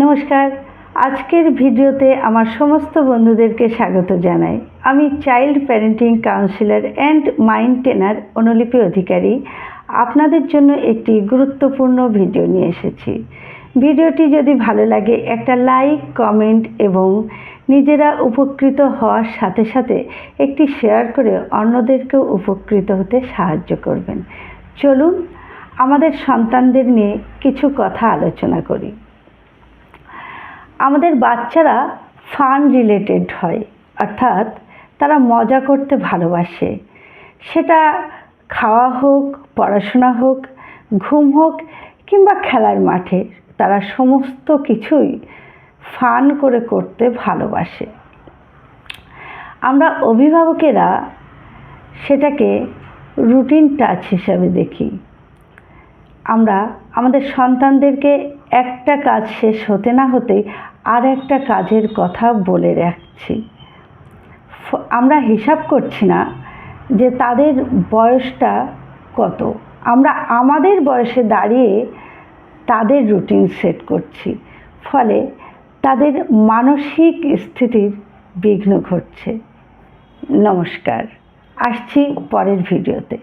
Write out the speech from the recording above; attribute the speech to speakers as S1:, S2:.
S1: নমস্কার। আজকের ভিডিওতে আমার সমস্ত বন্ধুদেরকে স্বাগত জানাই। আমি child parenting councillor and mind trainer অনুলিপি অধিকারী আপনাদের জন্য একটি গুরুত্বপূর্ণ ভিডিও নিয়ে এসেছি। ভিডিওটি যদি ভালো লাগে একটা লাইক, কমেন্ট এবং নিজেরা উপকৃত হওয়ার সাথে সাথে একটি শেয়ার করে অন্যদেরকেও উপকৃত হতে সাহায্য করবেন। চলুন আমাদের সন্তানদের নিয়ে কিছু কথা আলোচনা করি। আমাদের বাচ্চারা ফান রিলেটেড হয়, অর্থাৎ তারা মজা করতে ভালোবাসে। সেটা খাওয়া হোক, পড়াশোনা হোক, ঘুম হোক কিংবা খেলার মাঠে, তারা সমস্ত কিছুই ফান করে করতে ভালোবাসে। আমরা অভিভাবকেরা সেটাকে রুটিন টাচ হিসাবে দেখি। আমরা আমাদের সন্তানদেরকে একটা কাজ শেষ হতে না হতেই আর একটা কাজের কথা বলে রাখছি। আমরা হিসাব করছি না যে তাদের বয়সটা কত। আমরা আমাদের বয়সে দাঁড়িয়ে তাদের রুটিন সেট করছি, ফলে তাদের মানসিক স্থিতির বিঘ্ন ঘটছে। নমস্কার, আসছি পরের ভিডিওতে।